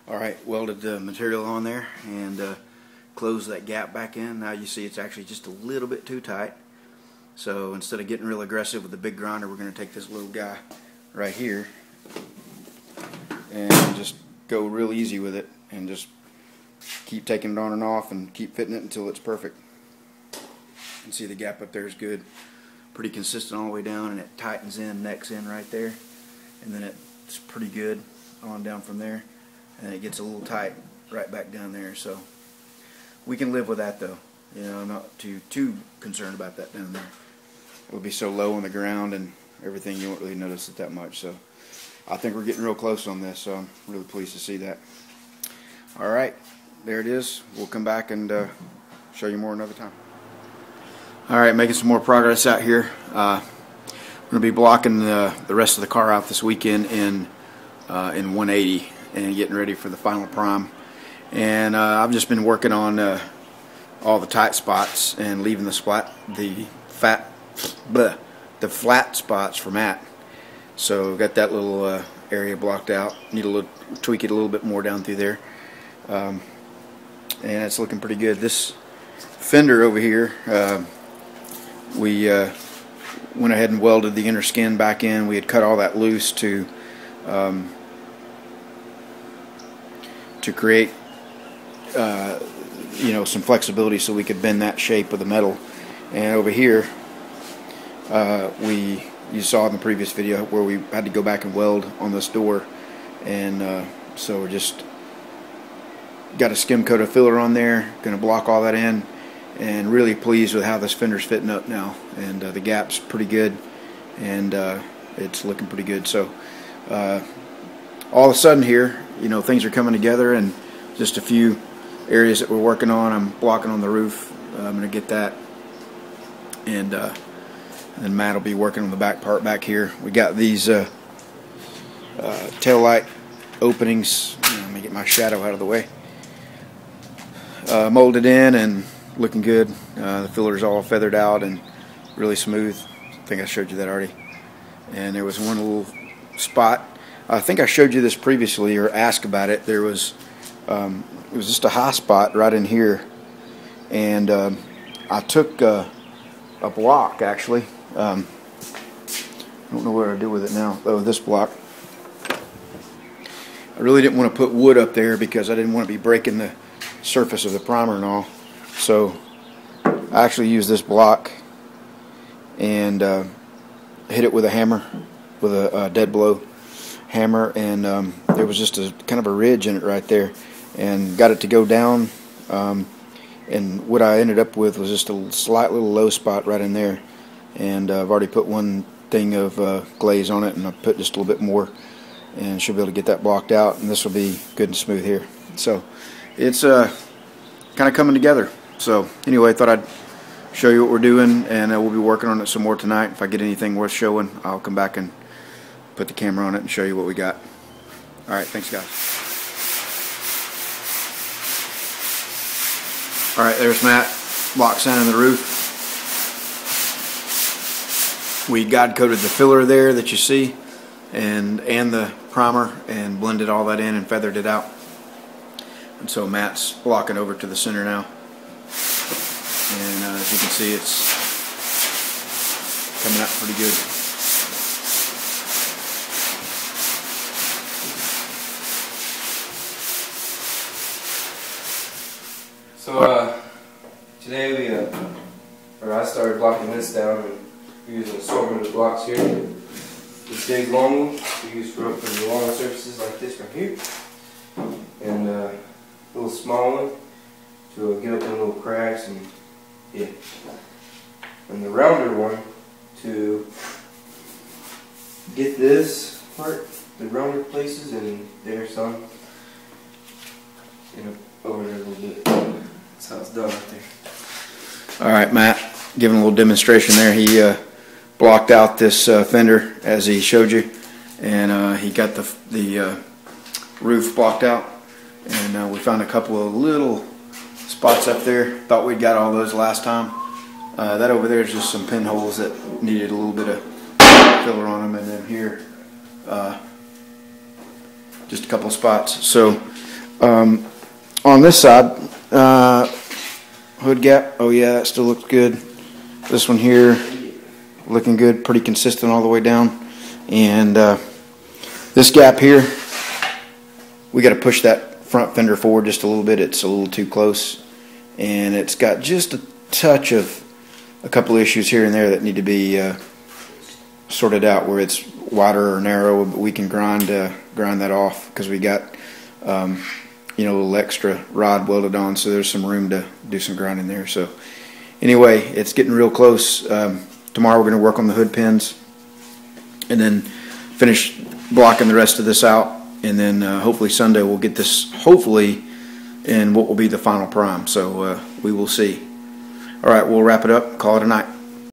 Alright, welded the material on there and closed that gap back in. Now you see it's actually just a little bit too tight. So instead of getting real aggressive with the big grinder, we're going to take this little guy right here and just go real easy with it and just keep taking it on and off and keep fitting it until it's perfect. You can see the gap up there is good. Pretty consistent all the way down, and it tightens in, necks in right there, and then it's pretty good on down from there, and it gets a little tight right back down there. So we can live with that though. You know, I'm not too concerned about that down there. It'll be so low on the ground and everything, you won't really notice it that much. So I think we're getting real close on this, so I'm really pleased to see that. Alright, there it is. We'll come back and show you more another time. Alright, making some more progress out here. We're going to be blocking the rest of the car out this weekend in 180 and getting ready for the final prime. And I've just been working on all the tight spots and leaving the flat spots for Matt. So we've got that little area blocked out. Need to tweak it a little bit more down through there. And it's looking pretty good. This fender over here, we went ahead and welded the inner skin back in. We had cut all that loose to create you know, some flexibility so we could bend that shape of the metal. And over here, you saw in the previous video where we had to go back and weld on this door, and so we're just got a skim coat of filler on there, going to block all that in, and really pleased with how this fender's fitting up now. And the gap's pretty good, and it's looking pretty good. So all of a sudden here, you know, things are coming together, and just a few areas that we're working on. I'm blocking on the roof. I'm going to get that, and then Matt will be working on the back part back here. We got these tail light openings. Let me get my shadow out of the way. Molded in and looking good. The filler's all feathered out and really smooth. I think I showed you that already. And there was one little spot. I think I showed you this previously or asked about it. There was it was just a high spot right in here, and I took a block actually. I don't know what I do with it now. Oh, this block. I really didn't want to put wood up there because I didn't want to be breaking the surface of the primer and all. So I actually used this block and hit it with a hammer, with a dead blow hammer, and there was just a kind of a ridge in it right there, and got it to go down. And what I ended up with was just a slight little low spot right in there. And I've already put one thing of glaze on it, and I'll put just a little bit more, and should be able to get that blocked out, and this will be good and smooth here. So it's kind of coming together. So anyway, I thought I'd show you what we're doing, and we'll be working on it some more tonight. If I get anything worth showing, I'll come back and put the camera on it and show you what we got. Alright, thanks guys. Alright, there's Matt, block sanding the roof. We God coated the filler there that you see, and the primer, and blended all that in and feathered it out. And so Matt's blocking over to the center now, and as you can see, it's coming out pretty good. So today I started blocking this down and using an assortment of blocks here. This big long one we use for the long surfaces like this right here, and a little small one to get up in little cracks and yeah, and the rounder one to get this part, the rounder places, and there's some, you know, over there a little bit. That's how it's done right there. Alright, Matt, giving a little demonstration there. He blocked out this fender as he showed you, and he got the roof blocked out, and we found a couple of little spots up there. Thought we'd got all those last time. That over there is just some pinholes that needed a little bit of filler on them, and then here just a couple of spots. So On this side, hood gap, oh yeah, that still looks good. This one here, looking good, pretty consistent all the way down. And this gap here, we got to push that front fender forward just a little bit. It's a little too close, and it's got just a touch of a couple issues here and there that need to be sorted out, where it's wider or narrow. But we can grind that off because we got you know, a little extra rod welded on, so there's some room to do some grinding there. So anyway, it's getting real close. Tomorrow we're going to work on the hood pins and then finish blocking the rest of this out, and then hopefully Sunday we'll get this hopefully in what will be the final prime. So we will see. Alright, we'll wrap it up, call it a night.